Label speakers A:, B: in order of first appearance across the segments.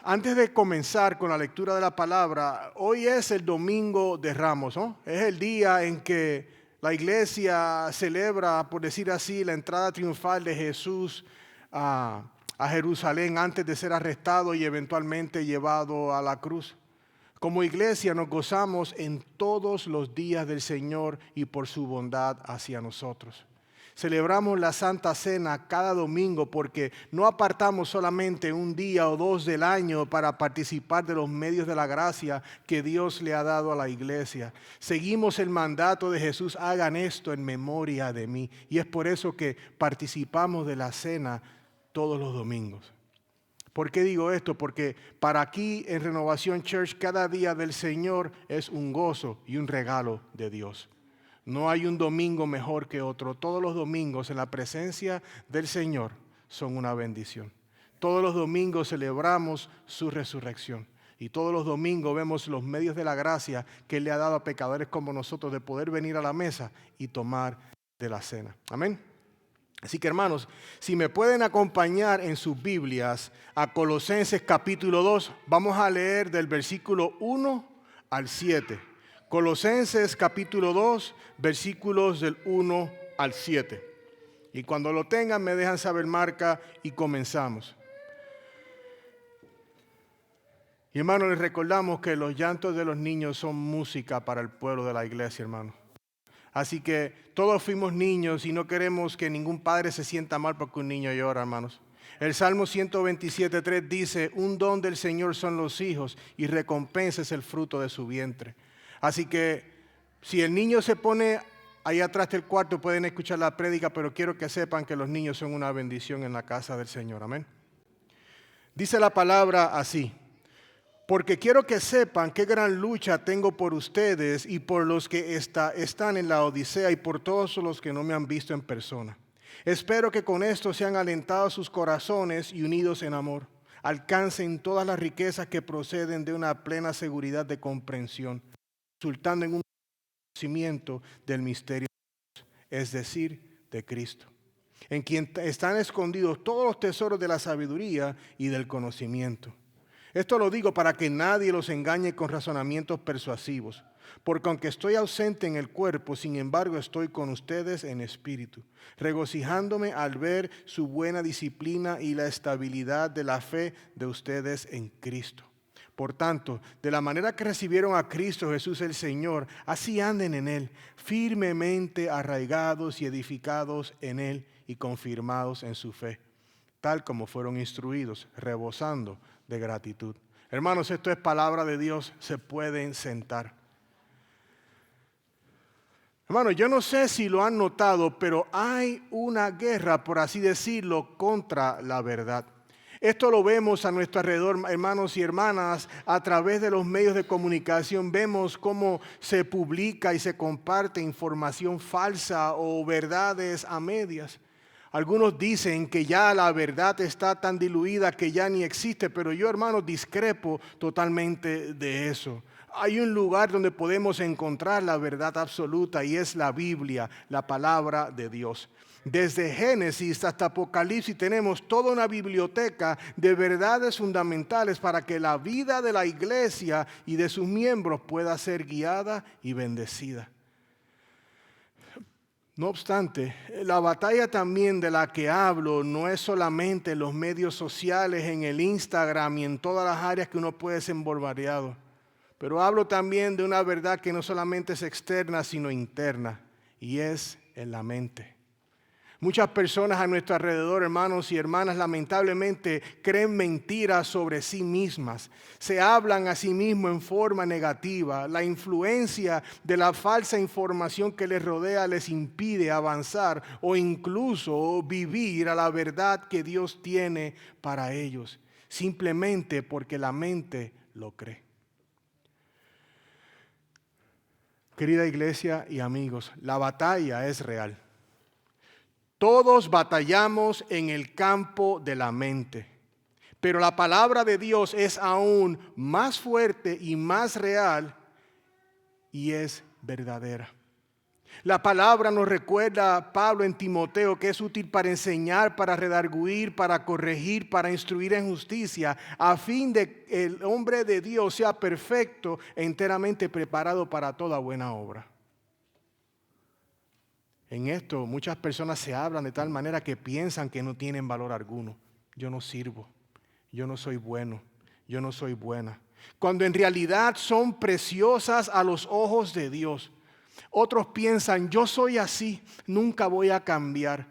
A: Antes de comenzar con la lectura de la palabra, hoy es el Domingo de Ramos, ¿no? Es el día en que la iglesia celebra, por decir así, la entrada triunfal de Jesús a Jerusalén antes de ser arrestado y eventualmente llevado a la cruz. Como iglesia nos gozamos en todos los días del Señor y por su bondad hacia nosotros. Celebramos la Santa Cena cada domingo porque no apartamos solamente un día o dos del año para participar de los medios de la gracia que Dios le ha dado a la iglesia. Seguimos el mandato de Jesús, hagan esto en memoria de mí. Y es por eso que participamos de la cena todos los domingos. ¿Por qué digo esto? Porque para aquí en Renovación Church cada día del Señor es un gozo y un regalo de Dios. No hay un domingo mejor que otro. Todos los domingos en la presencia del Señor son una bendición. Todos los domingos celebramos su resurrección. Y todos los domingos vemos los medios de la gracia que Él le ha dado a pecadores como nosotros de poder venir a la mesa y tomar de la cena. Amén. Así que hermanos, si me pueden acompañar en sus Biblias a Colosenses capítulo 2, vamos a leer del versículo 1 al 7. Colosenses capítulo 2, versículos del 1 al 7. Y cuando lo tengan me dejan saber marca y comenzamos. Y hermanos, les recordamos que los llantos de los niños son música para el pueblo de la iglesia, hermanos. Así que todos fuimos niños y no queremos que ningún padre se sienta mal porque un niño llora, hermanos. El Salmo 127:3 dice, un don del Señor son los hijos y recompensa es el fruto de su vientre. Así que si el niño se pone ahí atrás del cuarto pueden escuchar la prédica, pero quiero que sepan que los niños son una bendición en la casa del Señor. Amén. Dice la palabra así. Porque quiero que sepan qué gran lucha tengo por ustedes y por los que están en la Odisea y por todos los que no me han visto en persona. Espero que con esto sean alentados sus corazones y unidos en amor. Alcancen todas las riquezas que proceden de una plena seguridad de comprensión, resultando en un conocimiento del misterio de Dios, es decir, de Cristo, en quien están escondidos todos los tesoros de la sabiduría y del conocimiento. Esto lo digo para que nadie los engañe con razonamientos persuasivos, porque aunque estoy ausente en el cuerpo, sin embargo estoy con ustedes en espíritu, regocijándome al ver su buena disciplina y la estabilidad de la fe de ustedes en Cristo. Por tanto, de la manera que recibieron a Cristo Jesús el Señor, así anden en Él, firmemente arraigados y edificados en Él y confirmados en su fe, tal como fueron instruidos, rebosando de gratitud. Hermanos, esto es palabra de Dios, se pueden sentar. Hermanos, yo no sé si lo han notado, pero hay una guerra, por así decirlo, contra la verdad. Esto lo vemos a nuestro alrededor, hermanos y hermanas, a través de los medios de comunicación. Vemos cómo se publica y se comparte información falsa o verdades a medias. Algunos dicen que ya la verdad está tan diluida que ya ni existe, pero yo, hermanos, discrepo totalmente de eso. Hay un lugar donde podemos encontrar la verdad absoluta y es la Biblia, la palabra de Dios. Desde Génesis hasta Apocalipsis tenemos toda una biblioteca de verdades fundamentales para que la vida de la iglesia y de sus miembros pueda ser guiada y bendecida. No obstante, la batalla también de la que hablo no es solamente en los medios sociales, en el Instagram y en todas las áreas que uno puede ser bombardeado. Pero hablo también de una verdad que no solamente es externa, sino interna, y es en la mente. Muchas personas a nuestro alrededor, hermanos y hermanas, lamentablemente creen mentiras sobre sí mismas. Se hablan a sí mismos en forma negativa. La influencia de la falsa información que les rodea les impide avanzar o incluso vivir a la verdad que Dios tiene para ellos, simplemente porque la mente lo cree. Querida iglesia y amigos, la batalla es real. Todos batallamos en el campo de la mente, pero la palabra de Dios es aún más fuerte y más real y es verdadera. La palabra nos recuerda, Pablo en Timoteo, que es útil para enseñar, para redarguir, para corregir, para instruir en justicia, a fin de que el hombre de Dios sea perfecto e enteramente preparado para toda buena obra. En esto muchas personas se hablan de tal manera que piensan que no tienen valor alguno. Yo no sirvo, yo no soy bueno, yo no soy buena. Cuando en realidad son preciosas a los ojos de Dios. Otros piensan, yo soy así, nunca voy a cambiar.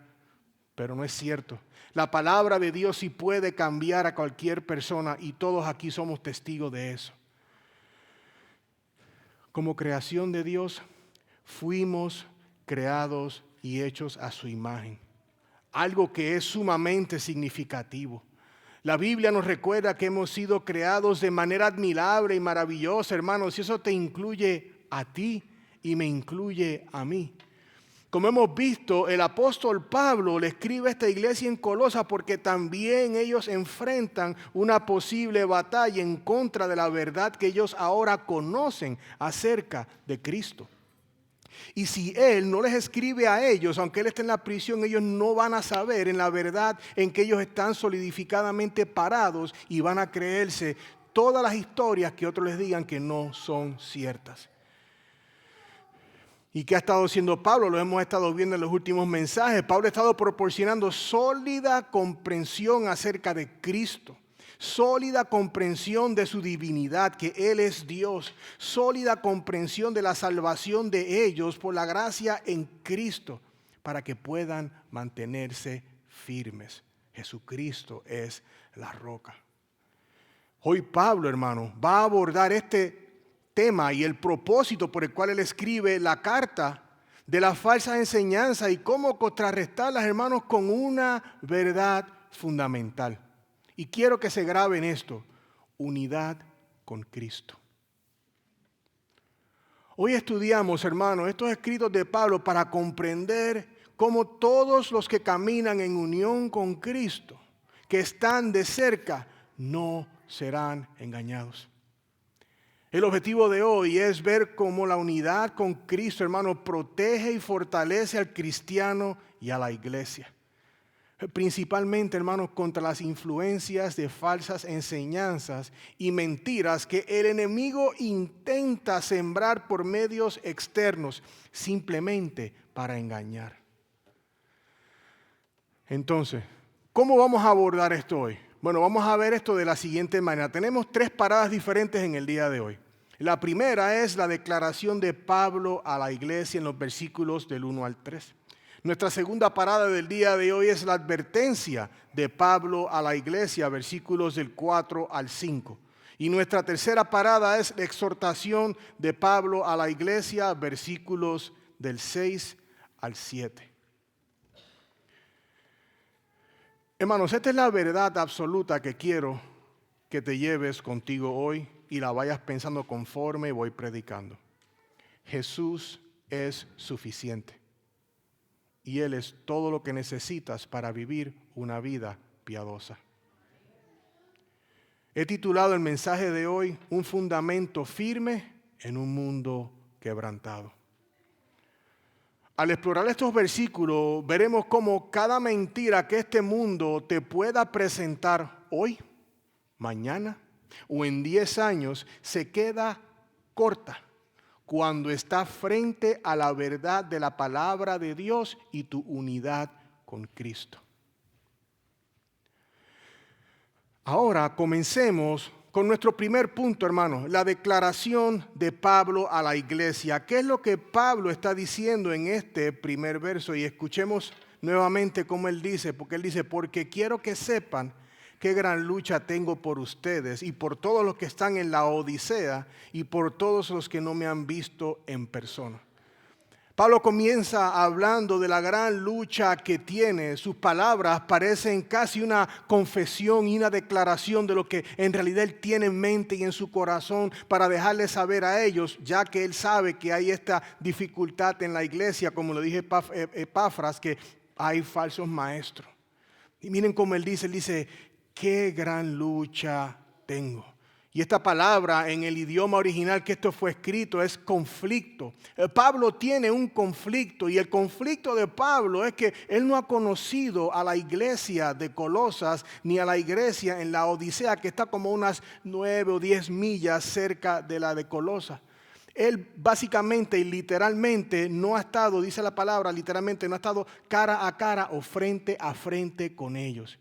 A: Pero no es cierto. La palabra de Dios sí puede cambiar a cualquier persona y todos aquí somos testigos de eso. Como creación de Dios, fuimos creados y hechos a su imagen. Algo que es sumamente significativo. La Biblia nos recuerda que hemos sido creados de manera admirable y maravillosa, hermanos, y eso te incluye a ti y me incluye a mí. Como hemos visto, el apóstol Pablo le escribe a esta iglesia en Colosas porque también ellos enfrentan una posible batalla en contra de la verdad que ellos ahora conocen acerca de Cristo. Y si Él no les escribe a ellos, aunque Él esté en la prisión, ellos no van a saber en la verdad en que ellos están solidificadamente parados y van a creerse todas las historias que otros les digan que no son ciertas. ¿Y qué ha estado haciendo Pablo? Lo hemos estado viendo en los últimos mensajes. Pablo ha estado proporcionando sólida comprensión acerca de Cristo. Sólida comprensión de su divinidad, que Él es Dios. Sólida comprensión de la salvación de ellos por la gracia en Cristo, para que puedan mantenerse firmes. Jesucristo es la roca. Hoy Pablo, hermano, va a abordar este tema y el propósito por el cual él escribe la carta de las falsas enseñanzas y cómo contrarrestarlas, hermanos, con una verdad fundamental. Y quiero que se grabe en esto: unidad con Cristo. Hoy estudiamos, hermanos, estos escritos de Pablo para comprender cómo todos los que caminan en unión con Cristo, que están de cerca, no serán engañados. El objetivo de hoy es ver cómo la unidad con Cristo, hermano, protege y fortalece al cristiano y a la iglesia. Principalmente, hermanos, contra las influencias de falsas enseñanzas y mentiras que el enemigo intenta sembrar por medios externos, simplemente para engañar. Entonces, ¿cómo vamos a abordar esto hoy? Bueno, vamos a ver esto de la siguiente manera. Tenemos 3 paradas diferentes en el día de hoy. La primera es la declaración de Pablo a la iglesia en los versículos del 1 al 3. Nuestra segunda parada del día de hoy es la advertencia de Pablo a la iglesia, versículos del 4 al 5. Y nuestra tercera parada es la exhortación de Pablo a la iglesia, versículos del 6 al 7. Hermanos, esta es la verdad absoluta que quiero que te lleves contigo hoy y la vayas pensando conforme voy predicando. Jesús es suficiente y Él es todo lo que necesitas para vivir una vida piadosa. He titulado el mensaje de hoy: un fundamento firme en un mundo quebrantado. Al explorar estos versículos veremos cómo cada mentira que este mundo te pueda presentar hoy, mañana o en 10 años se queda corta cuando está frente a la verdad de la palabra de Dios y tu unidad con Cristo. Ahora comencemos con nuestro primer punto, hermanos, la declaración de Pablo a la iglesia. ¿Qué es lo que Pablo está diciendo en este primer verso? Y escuchemos nuevamente cómo él dice, porque él dice: porque quiero que sepan qué gran lucha tengo por ustedes y por todos los que están en la Odisea y por todos los que no me han visto en persona. Pablo comienza hablando de la gran lucha que tiene. Sus palabras parecen casi una confesión y una declaración de lo que en realidad él tiene en mente y en su corazón para dejarles saber a ellos, ya que él sabe que hay esta dificultad en la iglesia, como lo dije Epafras, que hay falsos maestros. Y miren cómo él dice, qué gran lucha tengo. Y esta palabra en el idioma original que esto fue escrito es conflicto. Pablo tiene un conflicto y el conflicto de Pablo es que él no ha conocido a la iglesia de Colosas ni a la iglesia en la Odisea, que está como unas 9 o 10 millas cerca de la de Colosas. Él básicamente y literalmente no ha estado, dice la palabra, literalmente no ha estado cara a cara o frente a frente con ellos.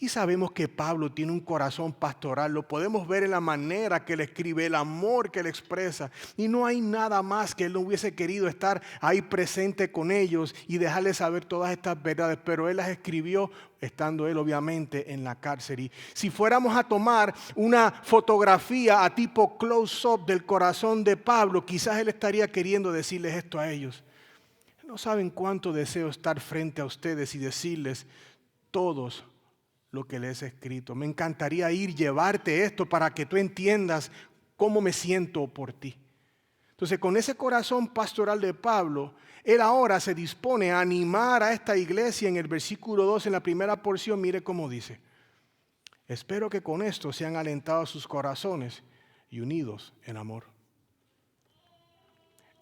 A: Y sabemos que Pablo tiene un corazón pastoral, lo podemos ver en la manera que él escribe, el amor que él expresa. Y no hay nada más que él no hubiese querido estar ahí presente con ellos y dejarles saber todas estas verdades. Pero él las escribió estando él obviamente en la cárcel. Y si fuéramos a tomar una fotografía a tipo close-up del corazón de Pablo, quizás él estaría queriendo decirles esto a ellos. No saben cuánto deseo estar frente a ustedes y decirles todos lo que les he escrito. Me encantaría llevarte esto para que tú entiendas cómo me siento por ti. Entonces, con ese corazón pastoral de Pablo, él ahora se dispone a animar a esta iglesia en el versículo 2, en la primera porción. Mire cómo dice: espero que con esto sean alentados sus corazones y unidos en amor.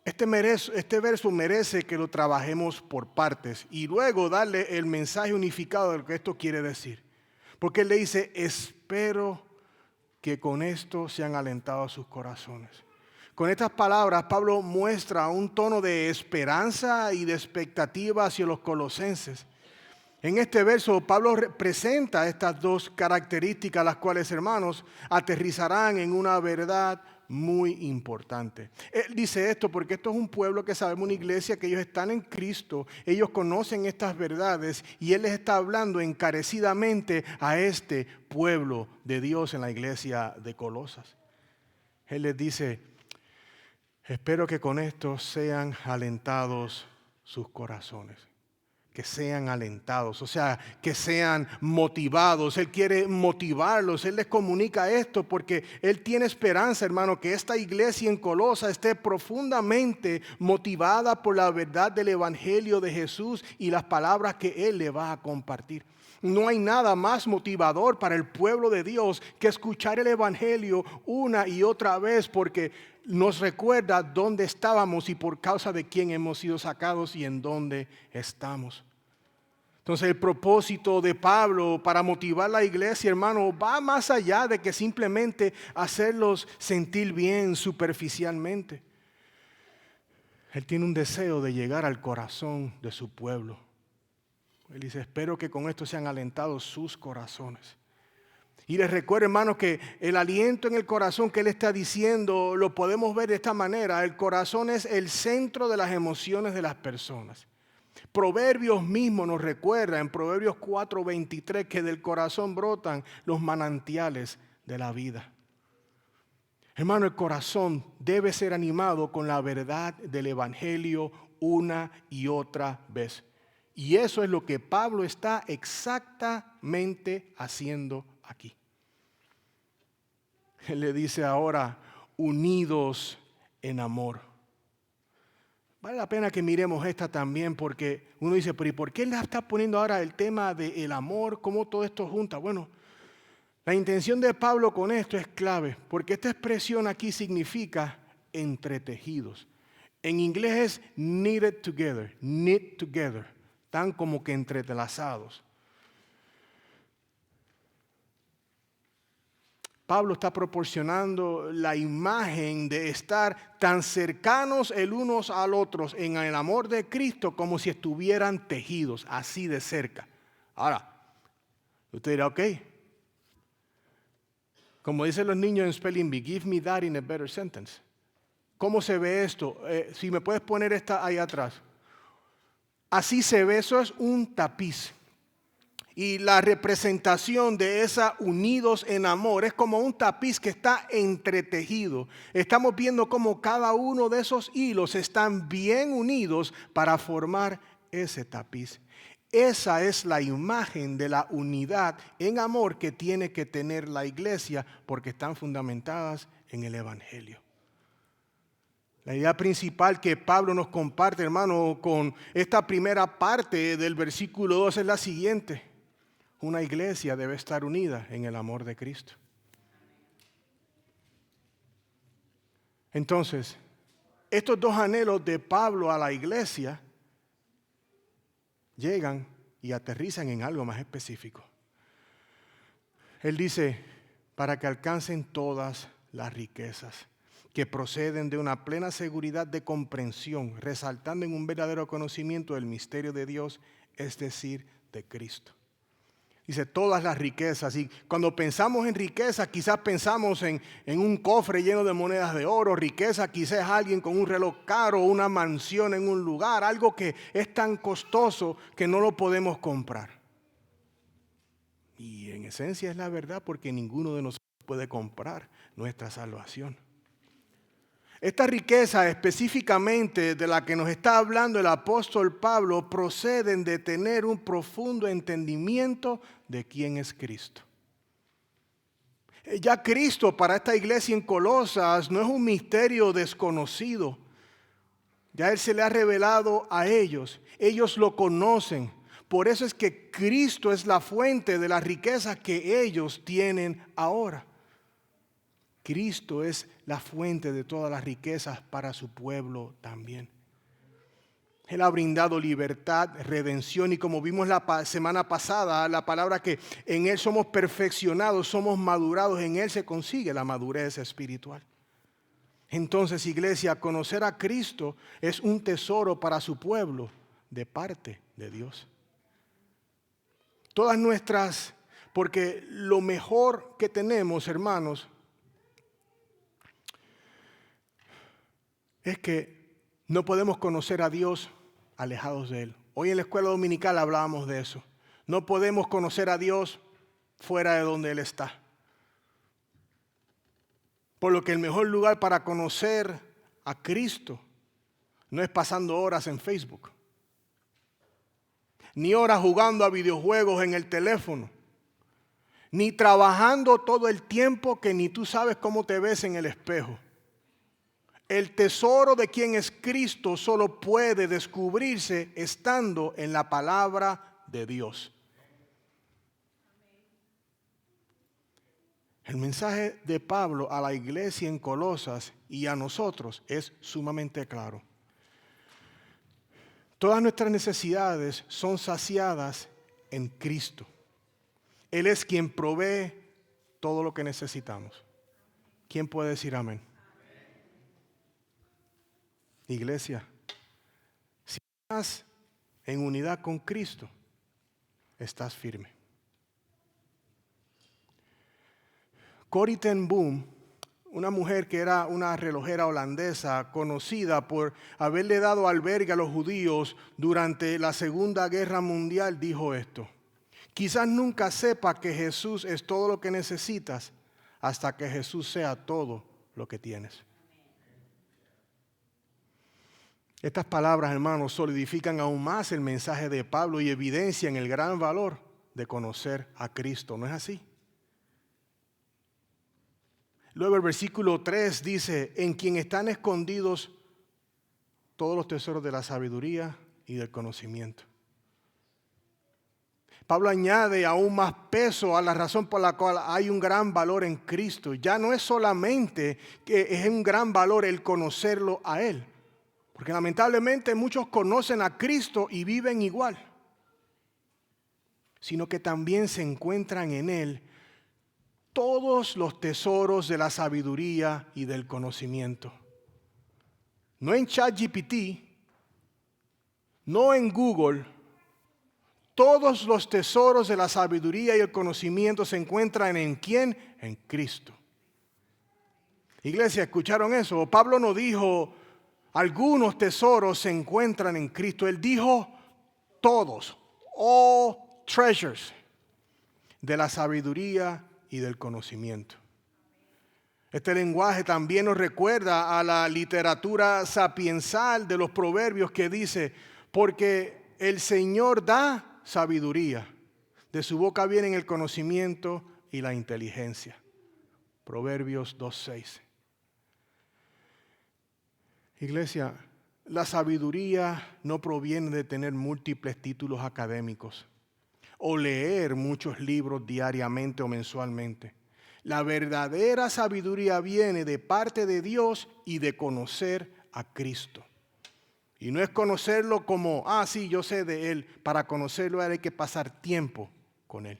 A: Este verso merece que lo trabajemos por partes y luego darle el mensaje unificado de lo que esto quiere decir. Porque él le dice, espero que con esto sean alentados sus corazones. Con estas palabras, Pablo muestra un tono de esperanza y de expectativa hacia los colosenses. En este verso, Pablo presenta estas dos características, las cuales, hermanos, aterrizarán en una verdad muy importante. Él dice esto porque esto es un pueblo que sabemos, una iglesia que ellos están en Cristo, ellos conocen estas verdades y él les está hablando encarecidamente a este pueblo de Dios en la iglesia de Colosas. Él les dice, espero que con esto sean alentados sus corazones. Que sean alentados, o sea, que sean motivados. Él quiere motivarlos, él les comunica esto porque él tiene esperanza, hermano, que esta iglesia en Colosas esté profundamente motivada por la verdad del evangelio de Jesús y las palabras que él le va a compartir. No hay nada más motivador para el pueblo de Dios que escuchar el evangelio una y otra vez, porque nos recuerda dónde estábamos y por causa de quién hemos sido sacados y en dónde estamos. Entonces el propósito de Pablo para motivar a la iglesia, hermano, va más allá de que simplemente hacerlos sentir bien superficialmente. Él tiene un deseo de llegar al corazón de su pueblo. Él dice, espero que con esto sean alentados sus corazones. Y les recuerdo, hermanos, que el aliento en el corazón que él está diciendo lo podemos ver de esta manera. El corazón es el centro de las emociones de las personas. Proverbios mismo nos recuerda en Proverbios 4:23 que del corazón brotan los manantiales de la vida. Hermano, el corazón debe ser animado con la verdad del evangelio una y otra vez. Y eso es lo que Pablo está exactamente haciendo aquí. Él le dice ahora, unidos en amor. Vale la pena que miremos esta también porque uno dice, pero ¿y por qué él está poniendo ahora el tema del amor? ¿Cómo todo esto junta? Bueno, la intención de Pablo con esto es clave porque esta expresión aquí significa entretejidos. En inglés es knit together, tan como que entrelazados. Pablo está proporcionando la imagen de estar tan cercanos el unos al otro en el amor de Cristo como si estuvieran tejidos así de cerca. Ahora, usted dirá, ok, como dicen los niños en Spelling Bee, give me that in a better sentence. ¿Cómo se ve esto? Si me puedes poner esta ahí atrás. Así se ve, eso es un tapiz. Y la representación de esa unidos en amor es como un tapiz que está entretejido. Estamos viendo cómo cada uno de esos hilos están bien unidos para formar ese tapiz. Esa es la imagen de la unidad en amor que tiene que tener la iglesia porque están fundamentadas en el evangelio. La idea principal que Pablo nos comparte, hermano, con esta primera parte del versículo 2 es la siguiente. Una iglesia debe estar unida en el amor de Cristo. Entonces, estos dos anhelos de Pablo a la iglesia llegan y aterrizan en algo más específico. Él dice, para que alcancen todas las riquezas que proceden de una plena seguridad de comprensión, resaltando en un verdadero conocimiento del misterio de Dios, es decir, de Cristo. Dice, todas las riquezas. Y cuando pensamos en riqueza, quizás pensamos en un cofre lleno de monedas de oro. Riqueza quizás es alguien con un reloj caro, una mansión en un lugar, algo que es tan costoso que no lo podemos comprar. Y en esencia es la verdad, porque ninguno de nosotros puede comprar nuestra salvación. Esta riqueza específicamente de la que nos está hablando el apóstol Pablo proceden de tener un profundo entendimiento de quién es Cristo. Ya Cristo para esta iglesia en Colosas no es un misterio desconocido. Ya Él se le ha revelado a ellos. Ellos lo conocen. Por eso es que Cristo es la fuente de las riquezas que ellos tienen ahora. Cristo es la fuente de todas las riquezas para su pueblo también. Él ha brindado libertad, redención y como vimos la semana pasada, la palabra que en Él somos perfeccionados, somos madurados, en Él se consigue la madurez espiritual. Entonces, iglesia, conocer a Cristo es un tesoro para su pueblo de parte de Dios. Todas nuestras, porque lo mejor que tenemos, hermanos, es que no podemos conocer a Dios alejados de Él. Hoy en la escuela dominical hablábamos de eso. No podemos conocer a Dios fuera de donde Él está. Por lo que el mejor lugar para conocer a Cristo no es pasando horas en Facebook, ni horas jugando a videojuegos en el teléfono, ni trabajando todo el tiempo que ni tú sabes cómo te ves en el espejo. El tesoro de quien es Cristo solo puede descubrirse estando en la palabra de Dios. El mensaje de Pablo a la iglesia en Colosas y a nosotros es sumamente claro. Todas nuestras necesidades son saciadas en Cristo. Él es quien provee todo lo que necesitamos. ¿Quién puede decir amén? Iglesia, si estás en unidad con Cristo, estás firme. Corrie ten Boom, una mujer que era una relojera holandesa conocida por haberle dado albergue a los judíos durante la Segunda Guerra Mundial, dijo esto: quizás nunca sepa que Jesús es todo lo que necesitas hasta que Jesús sea todo lo que tienes. Estas palabras, hermanos, solidifican aún más el mensaje de Pablo y evidencian el gran valor de conocer a Cristo. ¿No es así? Luego el versículo 3 dice, en quien están escondidos todos los tesoros de la sabiduría y del conocimiento. Pablo añade aún más peso a la razón por la cual hay un gran valor en Cristo. Ya no es solamente que es un gran valor el conocerlo a Él. Porque lamentablemente muchos conocen a Cristo y viven igual, sino que también se encuentran en Él todos los tesoros de la sabiduría y del conocimiento. No en ChatGPT, no en Google, todos los tesoros de la sabiduría y el conocimiento se encuentran ¿en quién? En Cristo. Iglesia, ¿escucharon eso? Pablo no dijo algunos tesoros se encuentran en Cristo. Él dijo todos, all treasures de la sabiduría y del conocimiento. Este lenguaje también nos recuerda a la literatura sapiensal de los proverbios que dice, porque el Señor da sabiduría, de su boca vienen el conocimiento y la inteligencia. Proverbios 2:6. Iglesia, la sabiduría no proviene de tener múltiples títulos académicos o leer muchos libros diariamente o mensualmente. La verdadera sabiduría viene de parte de Dios y de conocer a Cristo. Y no es conocerlo como, sí, yo sé de Él. Para conocerlo hay que pasar tiempo con Él.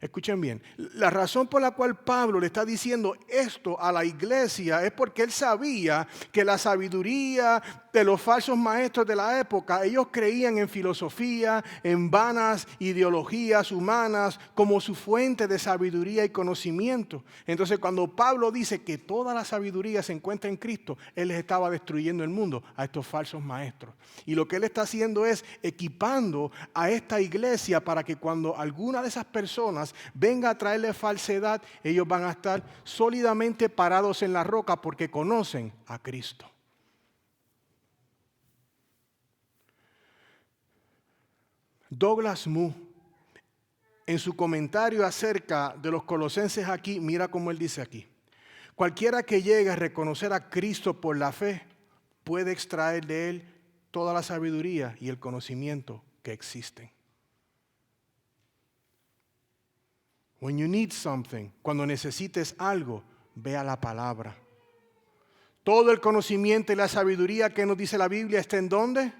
A: Escuchen bien, la razón por la cual Pablo le está diciendo esto a la iglesia es porque él sabía que la sabiduría de los falsos maestros de la época, ellos creían en filosofía, en vanas ideologías humanas como su fuente de sabiduría y conocimiento. Entonces cuando Pablo dice que toda la sabiduría se encuentra en Cristo, él les estaba destruyendo el mundo a estos falsos maestros. Y lo que él está haciendo es equipando a esta iglesia para que cuando alguna de esas personas venga a traerle falsedad, ellos van a estar sólidamente parados en la roca porque conocen a Cristo. Douglas Moo, en su comentario acerca de los colosenses aquí, mira cómo él dice aquí: cualquiera que llegue a reconocer a Cristo por la fe puede extraer de él toda la sabiduría y el conocimiento que existen. When you need something, cuando necesites algo, ve a la palabra. Todo el conocimiento y la sabiduría que nos dice la Biblia está ¿en dónde?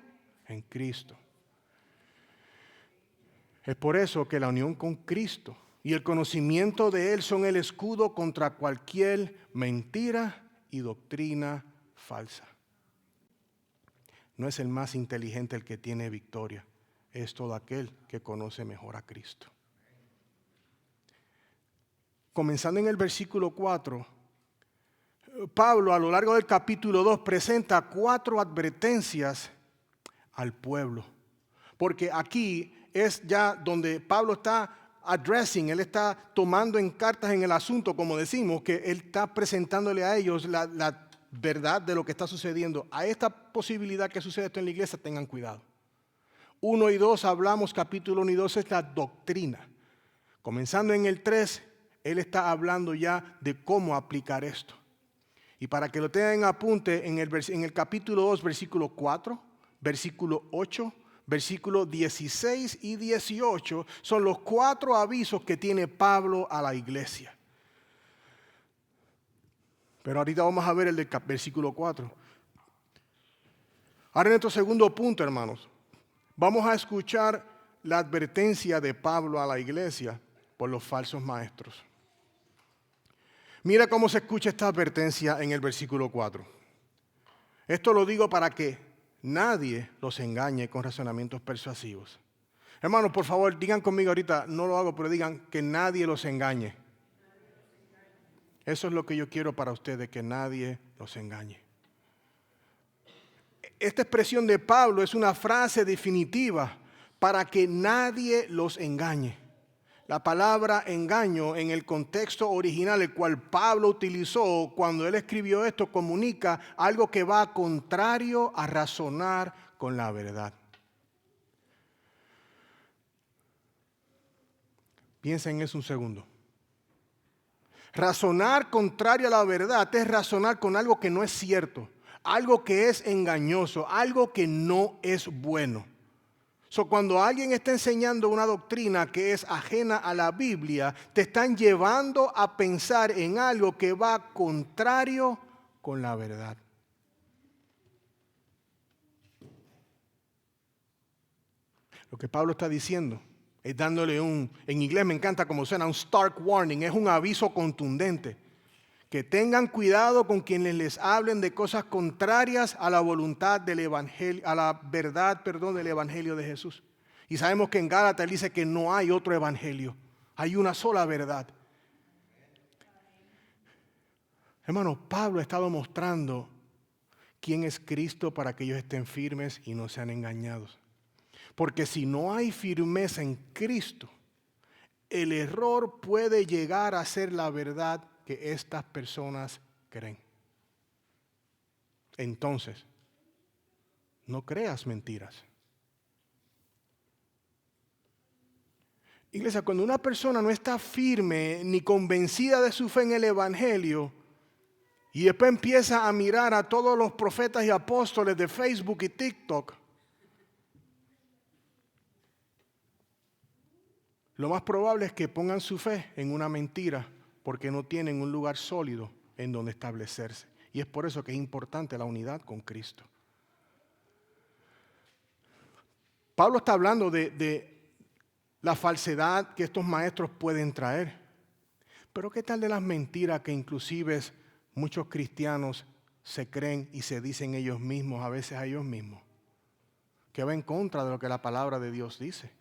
A: En Cristo. Es por eso que la unión con Cristo y el conocimiento de Él son el escudo contra cualquier mentira y doctrina falsa. No es el más inteligente el que tiene victoria, es todo aquel que conoce mejor a Cristo. Comenzando en el versículo 4, Pablo a lo largo del capítulo 2 presenta 4 advertencias al pueblo. Porque aquí es ya donde Pablo está addressing, él está tomando en cartas en el asunto, como decimos, que él está presentándole a ellos la verdad de lo que está sucediendo. A esta posibilidad que sucede esto en la iglesia, tengan cuidado. 1 y 2 hablamos, capítulo 1 y 2 es la doctrina. Comenzando en el 3, él está hablando ya de cómo aplicar esto. Y para que lo tengan en apunte, en el capítulo 2, versículo 4, versículo 8, versículo 16 y 18 son los 4 avisos que tiene Pablo a la iglesia. Pero ahorita vamos a ver el del versículo 4. Ahora en nuestro segundo punto, hermanos, vamos a escuchar la advertencia de Pablo a la iglesia por los falsos maestros. Mira cómo se escucha esta advertencia en el versículo 4. Esto lo digo para que nadie los engañe con razonamientos persuasivos. Hermanos, por favor, digan conmigo ahorita, no lo hago, pero digan que nadie los engañe. Eso es lo que yo quiero para ustedes, que nadie los engañe. Esta expresión de Pablo es una frase definitiva para que nadie los engañe. La palabra engaño en el contexto original, el cual Pablo utilizó cuando él escribió esto, comunica algo que va contrario a razonar con la verdad. Piensa en eso un segundo. Razonar contrario a la verdad es razonar con algo que no es cierto, algo que es engañoso, algo que no es bueno. Cuando alguien está enseñando una doctrina que es ajena a la Biblia, te están llevando a pensar en algo que va contrario con la verdad. Lo que Pablo está diciendo es dándole en inglés me encanta como suena, un stark warning, es un aviso contundente. Que tengan cuidado con quienes les hablen de cosas contrarias a la voluntad del evangelio, a la verdad, del evangelio de Jesús. Y sabemos que en Gálatas él dice que no hay otro evangelio, hay una sola verdad. Hermano, Pablo ha estado mostrando quién es Cristo para que ellos estén firmes y no sean engañados. Porque si no hay firmeza en Cristo, el error puede llegar a ser la verdad que estas personas creen. Entonces, no creas mentiras. Iglesia, cuando una persona no está firme ni convencida de su fe en el evangelio y después empieza a mirar a todos los profetas y apóstoles de Facebook y TikTok, lo más probable es que pongan su fe en una mentira porque no tienen un lugar sólido en donde establecerse. Y es por eso que es importante la unidad con Cristo. Pablo está hablando de la falsedad que estos maestros pueden traer. Pero ¿qué tal de las mentiras que inclusive muchos cristianos se creen y se dicen ellos mismos, a veces a ellos mismos? Que va en contra de lo que la palabra de Dios dice.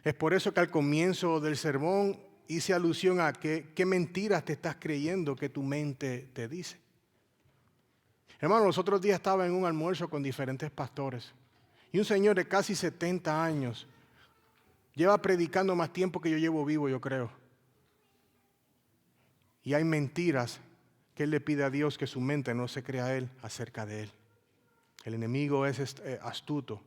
A: Es por eso que al comienzo del sermón hice alusión a qué mentiras te estás creyendo que tu mente te dice. Hermano, los otros días estaba en un almuerzo con diferentes pastores y un señor de casi 70 años lleva predicando más tiempo que yo llevo vivo, yo creo. Y hay mentiras que él le pide a Dios que su mente no se crea a él acerca de él. El enemigo es astuto.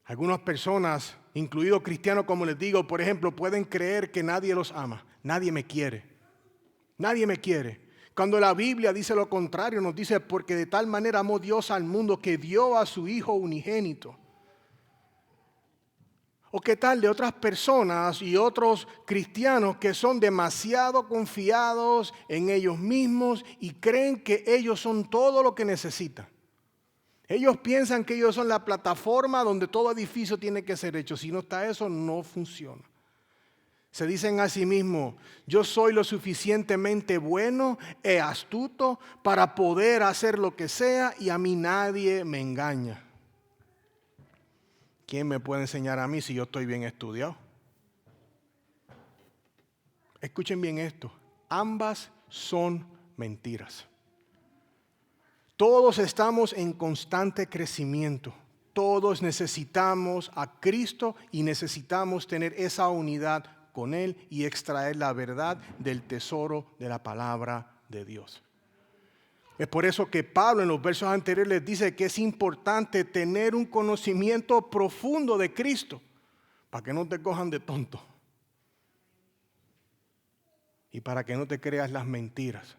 A: Algunas personas, incluidos cristianos, como les digo, por ejemplo, pueden creer que nadie los ama. Nadie me quiere. Nadie me quiere. Cuando la Biblia dice lo contrario, nos dice, porque de tal manera amó Dios al mundo que dio a su Hijo unigénito. ¿O qué tal de otras personas y otros cristianos que son demasiado confiados en ellos mismos y creen que ellos son todo lo que necesitan? Ellos piensan que ellos son la plataforma donde todo edificio tiene que ser hecho. Si no está eso, no funciona. Se dicen a sí mismos, yo soy lo suficientemente bueno e astuto para poder hacer lo que sea y a mí nadie me engaña. ¿Quién me puede enseñar a mí si yo estoy bien estudiado? Escuchen bien esto, ambas son mentiras. Todos estamos en constante crecimiento. Todos necesitamos a Cristo y necesitamos tener esa unidad con Él y extraer la verdad del tesoro de la palabra de Dios. Es por eso que Pablo en los versos anteriores les dice que es importante tener un conocimiento profundo de Cristo para que no te cojan de tonto y para que no te creas las mentiras.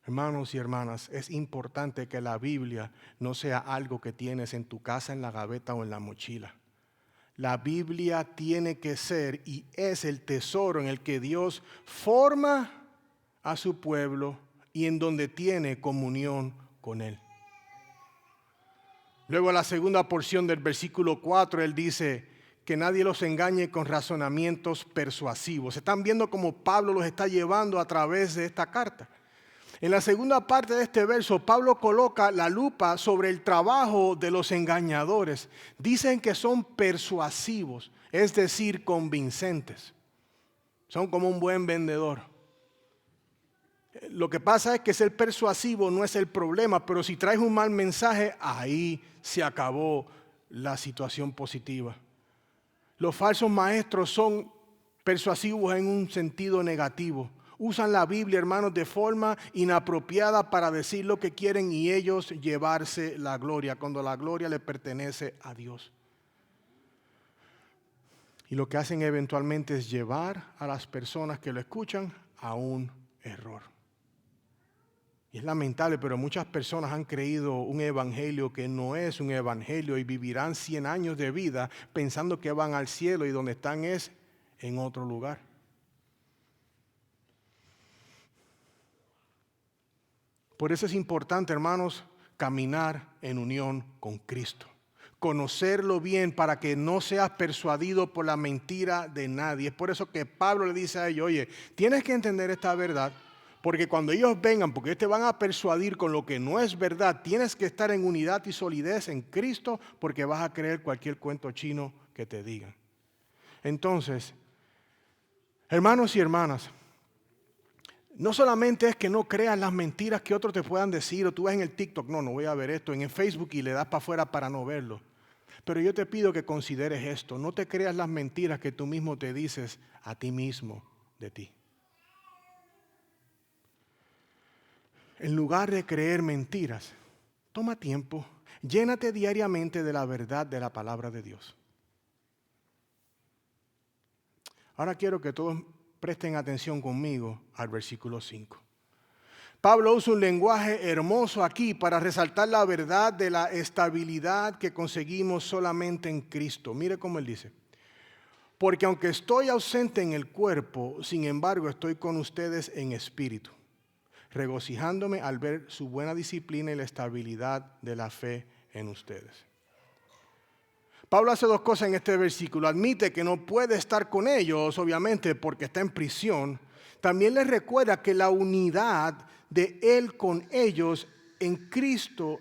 A: Hermanos y hermanas, es importante que la Biblia no sea algo que tienes en tu casa, en la gaveta o en la mochila. La Biblia tiene que ser y es el tesoro en el que Dios forma a su pueblo y en donde tiene comunión con Él. Luego en la segunda porción del versículo 4, Él dice que nadie los engañe con razonamientos persuasivos. Están viendo cómo Pablo los está llevando a través de esta carta. En la segunda parte de este verso, Pablo coloca la lupa sobre el trabajo de los engañadores. Dicen que son persuasivos, es decir, convincentes. Son como un buen vendedor. Lo que pasa es que ser persuasivo no es el problema, pero si traes un mal mensaje, ahí se acabó la situación positiva. Los falsos maestros son persuasivos en un sentido negativo. Usan la Biblia, hermanos, de forma inapropiada para decir lo que quieren y ellos llevarse la gloria, cuando la gloria le pertenece a Dios. Y lo que hacen eventualmente es llevar a las personas que lo escuchan a un error. Y es lamentable, pero muchas personas han creído un evangelio que no es un evangelio y vivirán 100 años de vida pensando que van al cielo y donde están es en otro lugar. Por eso es importante, hermanos, caminar en unión con Cristo. Conocerlo bien para que no seas persuadido por la mentira de nadie. Es por eso que Pablo le dice a ellos, oye, tienes que entender esta verdad, porque cuando ellos vengan, porque ellos te van a persuadir con lo que no es verdad, tienes que estar en unidad y solidez en Cristo, porque vas a creer cualquier cuento chino que te digan. Entonces, hermanos y hermanas, no solamente es que no creas las mentiras que otros te puedan decir, o tú ves en el TikTok, no voy a ver esto, en el Facebook y le das para afuera para no verlo. Pero yo te pido que consideres esto, no te creas las mentiras que tú mismo te dices a ti mismo de ti. En lugar de creer mentiras, toma tiempo, llénate diariamente de la verdad de la palabra de Dios. Ahora quiero que todos presten atención conmigo al versículo 5. Pablo usa un lenguaje hermoso aquí para resaltar la verdad de la estabilidad que conseguimos solamente en Cristo. Mire cómo él dice: porque aunque estoy ausente en el cuerpo, sin embargo estoy con ustedes en espíritu, regocijándome al ver su buena disciplina y la estabilidad de la fe en ustedes. Pablo hace dos cosas en este versículo. Admite que no puede estar con ellos, obviamente, porque está en prisión. También les recuerda que la unidad de él con ellos en Cristo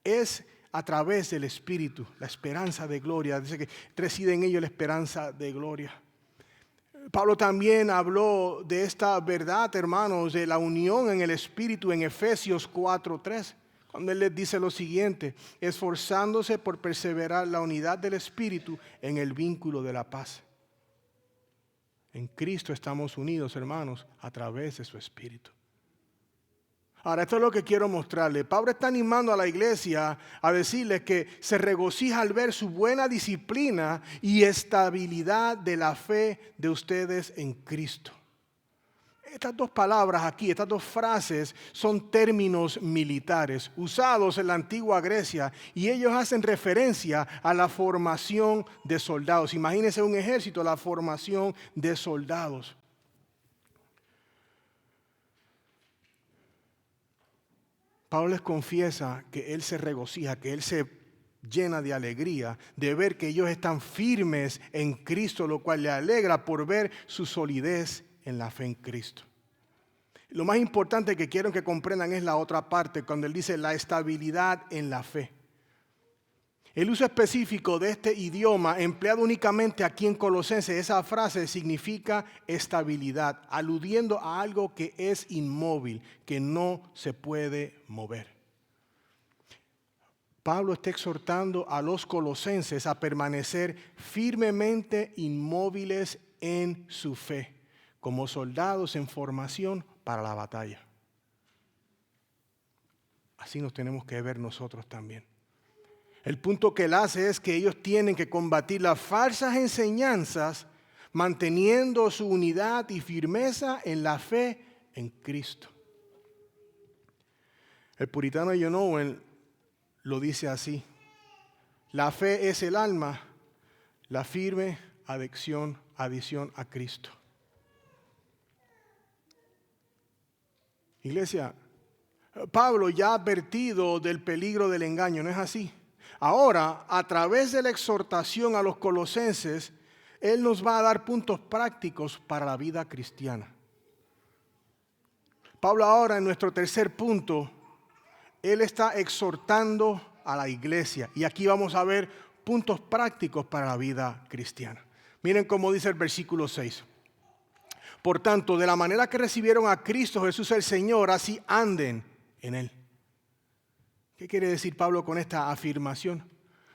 A: es a través del Espíritu, la esperanza de gloria. Dice que reside en ellos la esperanza de gloria. Pablo también habló de esta verdad, hermanos, de la unión en el Espíritu en Efesios 4:3. Cuando él les dice lo siguiente: esforzándose por perseverar la unidad del Espíritu en el vínculo de la paz. En Cristo estamos unidos, hermanos, a través de su Espíritu. Ahora, esto es lo que quiero mostrarle. Pablo está animando a la iglesia a decirles que se regocija al ver su buena disciplina y estabilidad de la fe de ustedes en Cristo. Estas dos palabras aquí, estas dos frases son términos militares usados en la antigua Grecia y ellos hacen referencia a la formación de soldados. Imagínense un ejército, la formación de soldados. Pablo les confiesa que él se regocija, que él se llena de alegría de ver que ellos están firmes en Cristo, lo cual le alegra por ver su solidez en la fe en Cristo. Lo más importante que quiero que comprendan es la otra parte, cuando él dice la estabilidad en la fe. El uso específico de este idioma, empleado únicamente aquí en Colosenses, esa frase significa estabilidad, aludiendo a algo que es inmóvil, que no se puede mover. Pablo está exhortando a los colosenses a permanecer firmemente inmóviles en su fe, como soldados en formación para la batalla. Así nos tenemos que ver nosotros también. El punto que él hace es que ellos tienen que combatir las falsas enseñanzas, manteniendo su unidad y firmeza en la fe en Cristo. El puritano John Owen lo dice así: la fe es el alma, la firme adición a Cristo. Iglesia, Pablo ya ha advertido del peligro del engaño, ¿no es así? Ahora, a través de la exhortación a los colosenses, él nos va a dar puntos prácticos para la vida cristiana. Pablo ahora, en nuestro tercer punto, él está exhortando a la iglesia. Y aquí vamos a ver puntos prácticos para la vida cristiana. Miren cómo dice el versículo 6. Por tanto, de la manera que recibieron a Cristo Jesús el Señor, así anden en Él. ¿Qué quiere decir Pablo con esta afirmación?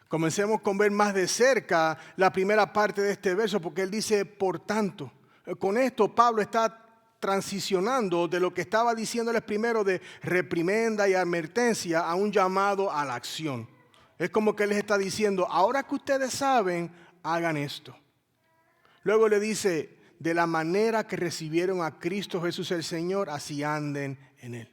A: Comencemos con ver más de cerca la primera parte de este verso, porque él dice, por tanto. Con esto Pablo está transicionando de lo que estaba diciéndoles primero de reprimenda y advertencia a un llamado a la acción. Es como que él les está diciendo, ahora que ustedes saben, hagan esto. Luego le dice, de la manera que recibieron a Cristo Jesús el Señor, así anden en Él.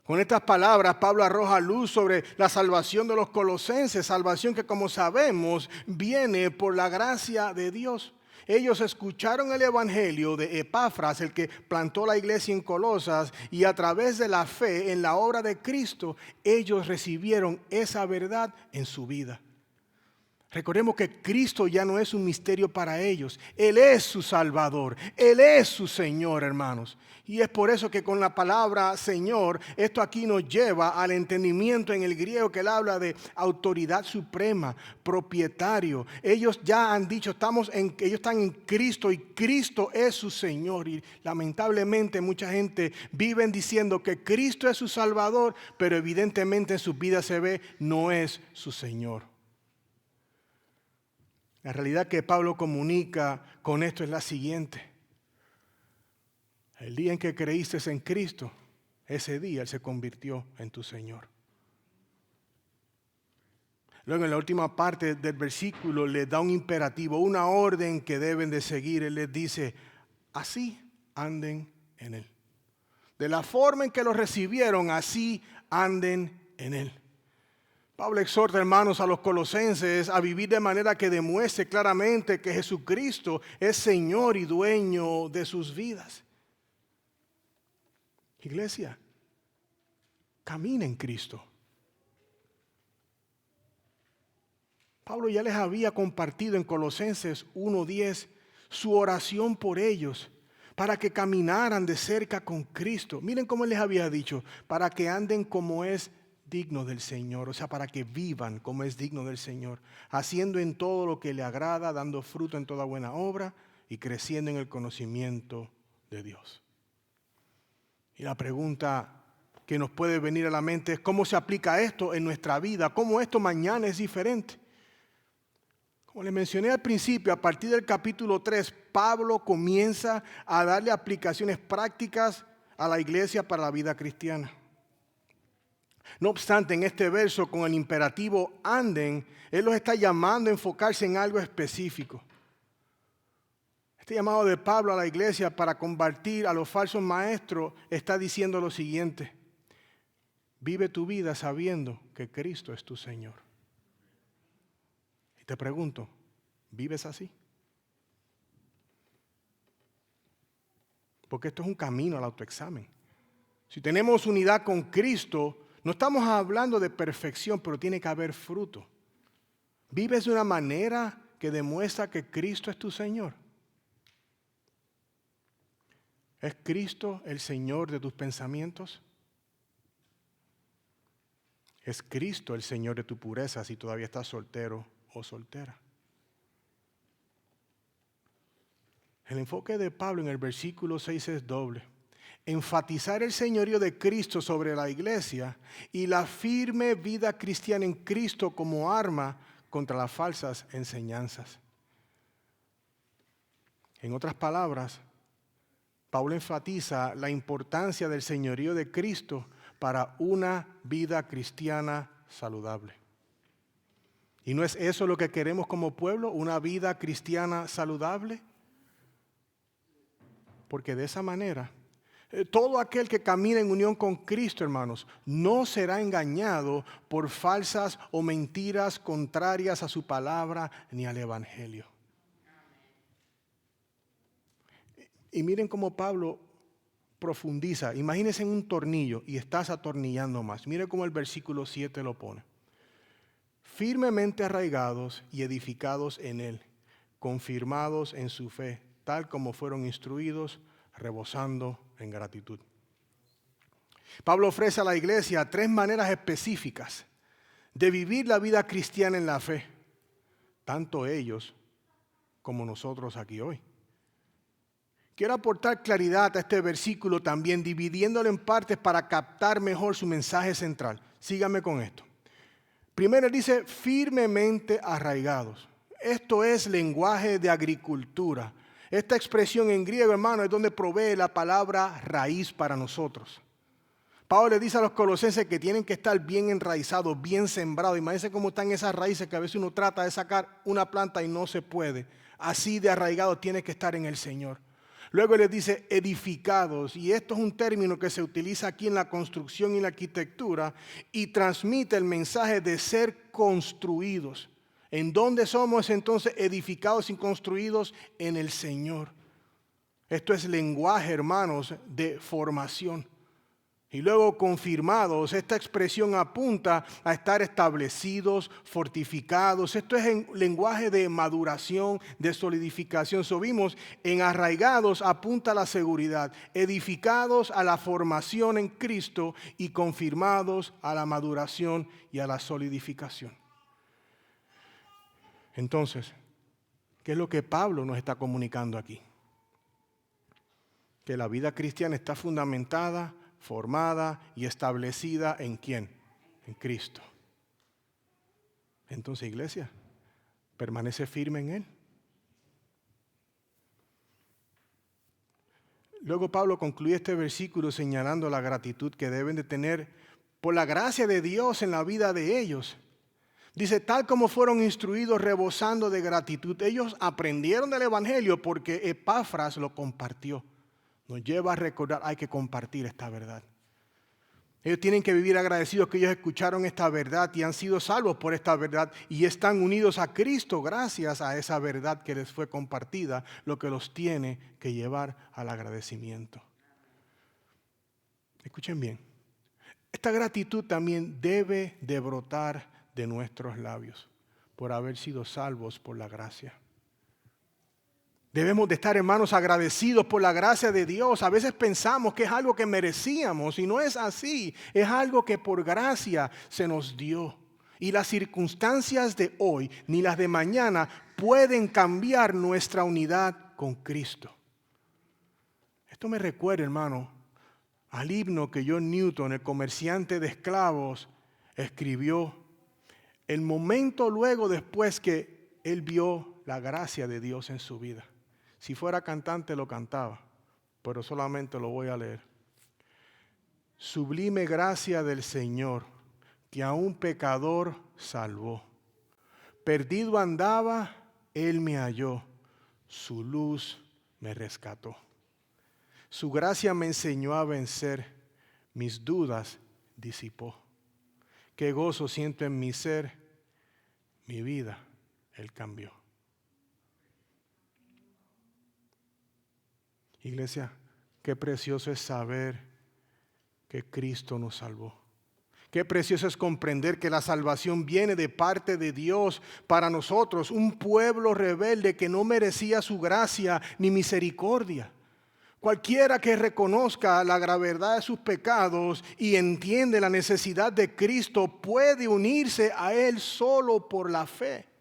A: Con estas palabras, Pablo arroja luz sobre la salvación de los colosenses, salvación que, como sabemos, viene por la gracia de Dios. Ellos escucharon el evangelio de Epafras, el que plantó la iglesia en Colosas, y a través de la fe en la obra de Cristo, ellos recibieron esa verdad en su vida. Recordemos que Cristo ya no es un misterio para ellos. Él es su Salvador. Él es su Señor, hermanos. Y es por eso que con la palabra Señor, esto aquí nos lleva al entendimiento en el griego que él habla de autoridad suprema, propietario. Ellos ya han dicho, ellos están en Cristo y Cristo es su Señor. Y lamentablemente mucha gente vive diciendo que Cristo es su Salvador, pero evidentemente en su vida se ve, no es su Señor. La realidad que Pablo comunica con esto es la siguiente. El día en que creíste en Cristo, ese día Él se convirtió en tu Señor. Luego en la última parte del versículo le da un imperativo, una orden que deben de seguir. Él les dice, así anden en Él. de la forma en que lo recibieron, así anden en él. Pablo exhorta, hermanos, a los colosenses a vivir de manera que demuestre claramente que Jesucristo es Señor y dueño de sus vidas. Iglesia, camina en Cristo. Pablo ya les había compartido en Colosenses 1:10 su oración por ellos, para que caminaran de cerca con Cristo. Miren cómo les había dicho, para que anden como es digno del Señor, o sea, para que vivan como es digno del Señor, haciendo en todo lo que le agrada, dando fruto en toda buena obra y creciendo en el conocimiento de Dios. Y la pregunta que nos puede venir a la mente es cómo se aplica esto en nuestra vida, cómo esto mañana es diferente. Como les mencioné al principio, a partir del capítulo 3, Pablo comienza a darle aplicaciones prácticas a la iglesia para la vida cristiana. No obstante, en este verso, con el imperativo anden, él los está llamando a enfocarse en algo específico. Este llamado de Pablo a la iglesia para combatir a los falsos maestros está diciendo lo siguiente: vive tu vida sabiendo que Cristo es tu Señor. Y te pregunto, ¿vives así? Porque esto es un camino al autoexamen. Si tenemos unidad con Cristo, no estamos hablando de perfección, pero tiene que haber fruto. ¿Vives de una manera que demuestra que Cristo es tu Señor? ¿Es Cristo el Señor de tus pensamientos? ¿Es Cristo el Señor de tu pureza si todavía estás soltero o soltera? El enfoque de Pablo en el versículo 6 es doble: enfatizar el señorío de Cristo sobre la iglesia y la firme vida cristiana en Cristo como arma contra las falsas enseñanzas. En otras palabras, Pablo enfatiza la importancia del señorío de Cristo para una vida cristiana saludable. ¿Y no es eso lo que queremos como pueblo? ¿Una vida cristiana saludable? Porque de esa manera, todo aquel que camina en unión con Cristo, hermanos, no será engañado por falsas o mentiras contrarias a su palabra ni al Evangelio. Y miren cómo Pablo profundiza. Imagínense en un tornillo y estás atornillando más. Miren cómo el versículo 7 lo pone: firmemente arraigados y edificados en él, confirmados en su fe, tal como fueron instruidos, rebosando en gratitud. Pablo ofrece a la iglesia 3 maneras específicas de vivir la vida cristiana en la fe, tanto ellos como nosotros aquí hoy. Quiero aportar claridad a este versículo también, dividiéndolo en partes para captar mejor su mensaje central. Síganme con esto. Primero dice firmemente arraigados. Esto es lenguaje de agricultura. Esta expresión en griego, hermano, es donde provee la palabra raíz para nosotros. Pablo le dice a los colosenses que tienen que estar bien enraizados, bien sembrados. Imagínense cómo están esas raíces que a veces uno trata de sacar una planta y no se puede. Así de arraigado tiene que estar en el Señor. Luego les dice edificados, y esto es un término que se utiliza aquí en la construcción y la arquitectura y transmite el mensaje de ser construidos. ¿En dónde somos entonces edificados y construidos? En el Señor. Esto es lenguaje, hermanos, de formación. Y luego confirmados, esta expresión apunta a estar establecidos, fortificados. Esto es en lenguaje de maduración, de solidificación. Vimos en arraigados apunta a la seguridad, edificados a la formación en Cristo y confirmados a la maduración y a la solidificación. Entonces, ¿qué es lo que Pablo nos está comunicando aquí? Que la vida cristiana está fundamentada, formada y establecida ¿en quién? En Cristo. Entonces, iglesia, permanece firme en Él. Luego Pablo concluye este versículo señalando la gratitud que deben de tener por la gracia de Dios en la vida de ellos. Dice, tal como fueron instruidos rebosando de gratitud. Ellos aprendieron del Evangelio porque Epafras lo compartió. nos lleva a recordar, hay que compartir esta verdad. Ellos tienen que vivir agradecidos que ellos escucharon esta verdad y han sido salvos por esta verdad y están unidos a Cristo gracias a esa verdad que les fue compartida, lo que los tiene que llevar al agradecimiento. Escuchen bien, esta gratitud también debe de brotar de nuestros labios por haber sido salvos por la gracia. Debemos de estar, hermanos, agradecidos por la gracia de Dios. A veces pensamos que es algo que merecíamos y no es así. Es algo que por gracia se nos dio. Y las circunstancias de hoy ni las de mañana pueden cambiar nuestra unidad con Cristo. Esto me recuerda, hermano, al himno que John Newton, el comerciante de esclavos, escribió el momento luego después que él vio la gracia de Dios en su vida. Si fuera cantante lo cantaba, pero solamente lo voy a leer. Sublime gracia del Señor, que a un pecador salvó. Perdido andaba, Él me halló, su luz me rescató. Su gracia me enseñó a vencer, mis dudas disipó. Qué gozo siento en mi ser, mi vida Él cambió. Iglesia, qué precioso es saber que Cristo nos salvó. Qué precioso es comprender que la salvación viene de parte de Dios para nosotros, un pueblo rebelde que no merecía su gracia ni misericordia. Cualquiera que reconozca la gravedad de sus pecados y entiende la necesidad de Cristo puede unirse a Él solo por la fe.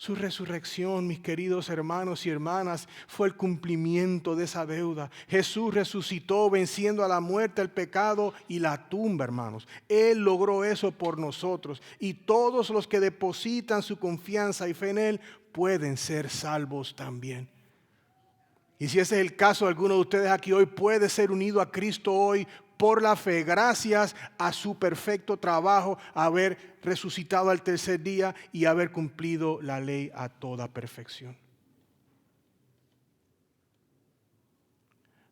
A: Su resurrección, mis queridos hermanos y hermanas, fue el cumplimiento de esa deuda. Jesús resucitó venciendo a la muerte, el pecado y la tumba, hermanos. Él logró eso por nosotros y todos los que depositan su confianza y fe en Él pueden ser salvos también. Y si ese es el caso de alguno de ustedes aquí hoy, puede ser unido a Cristo hoy por la fe, gracias a su perfecto trabajo, haber resucitado al tercer día y haber cumplido la ley a toda perfección.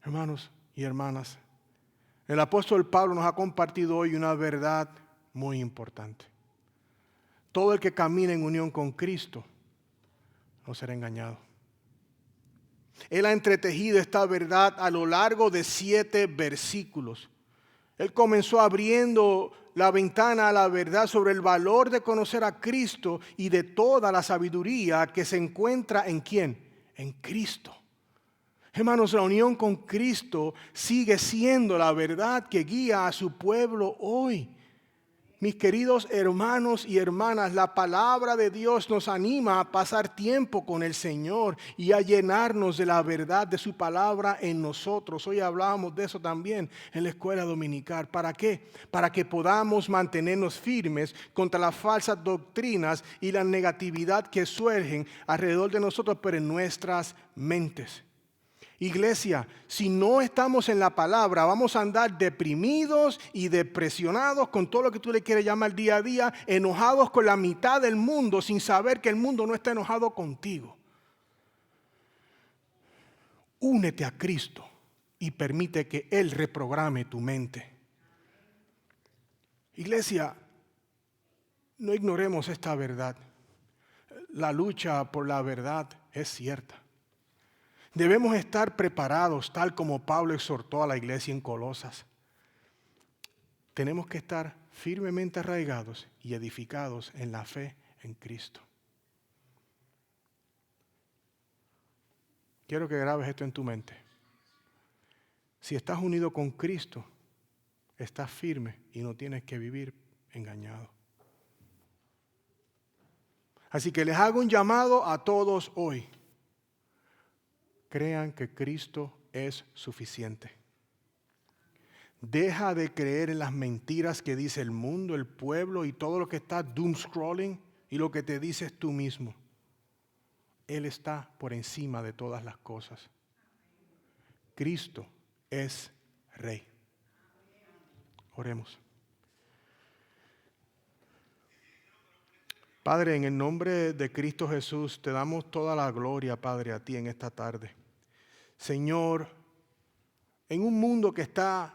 A: Hermanos y hermanas, el apóstol Pablo nos ha compartido hoy una verdad muy importante. Todo el que camina en unión con Cristo no será engañado. Él ha entretejido esta verdad a lo largo de 7 versículos. Él comenzó abriendo la ventana a la verdad sobre el valor de conocer a Cristo y de toda la sabiduría que se encuentra en ¿quién? En Cristo. Hermanos, la unión con Cristo sigue siendo la verdad que guía a su pueblo hoy. Mis queridos hermanos y hermanas, la palabra de Dios nos anima a pasar tiempo con el Señor y a llenarnos de la verdad de su palabra en nosotros. Hoy hablábamos de eso también en la escuela dominical. ¿Para qué? Para que podamos mantenernos firmes contra las falsas doctrinas y la negatividad que surgen alrededor de nosotros, pero en nuestras mentes. Iglesia, si no estamos en la palabra, vamos a andar deprimidos y depresionados con todo lo que tú le quieres llamar día a día, enojados con la mitad del mundo sin saber que el mundo no está enojado contigo. Únete a Cristo y permite que Él reprograme tu mente. Iglesia, no ignoremos esta verdad. La lucha por la verdad es cierta. Debemos estar preparados, tal como Pablo exhortó a la iglesia en Colosas. Tenemos que estar firmemente arraigados y edificados en la fe en Cristo. Quiero que grabes esto en tu mente. Si estás unido con Cristo, estás firme y no tienes que vivir engañado. Así que les hago un llamado a todos hoy. Crean que Cristo es suficiente. Deja de creer en las mentiras que dice el mundo, el pueblo y todo lo que está doom scrolling y lo que te dices tú mismo. Él está por encima de todas las cosas. Cristo es Rey. Oremos. Padre, en el nombre de Cristo Jesús, te damos toda la gloria, Padre, a ti en esta tarde. Señor, en un mundo que está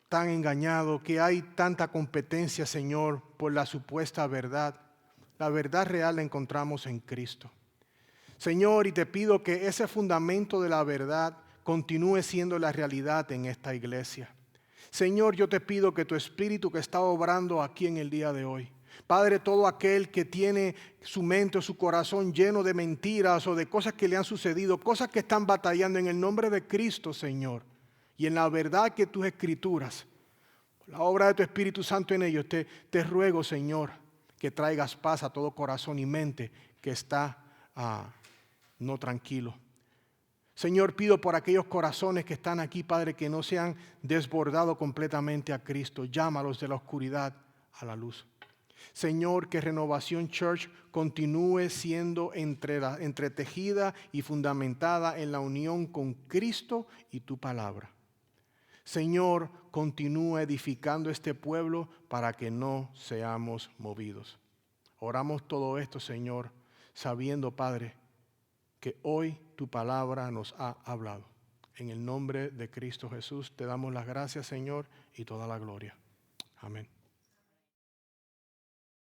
A: tan engañado, que hay tanta competencia, Señor, por la supuesta verdad, la verdad real la encontramos en Cristo. Señor, y te pido que ese fundamento de la verdad continúe siendo la realidad en esta iglesia. Señor, yo te pido que tu Espíritu que está obrando aquí en el día de hoy, Padre, todo aquel que tiene su mente o su corazón lleno de mentiras o de cosas que le han sucedido, cosas que están batallando en el nombre de Cristo, Señor, y en la verdad que tus escrituras, la obra de tu Espíritu Santo en ellos, te ruego, Señor, que traigas paz a todo corazón y mente que está no tranquilo. Señor, pido por aquellos corazones que están aquí, Padre, que no se han desbordado completamente a Cristo. Llámalos de la oscuridad a la luz. Señor, que Renovación Church continúe siendo entretejida y fundamentada en la unión con Cristo y tu palabra. Señor, continúa edificando este pueblo para que no seamos movidos. Oramos todo esto, Señor, sabiendo, Padre, que hoy tu palabra nos ha hablado. En el nombre de Cristo Jesús te damos las gracias, Señor, y toda la gloria. Amén.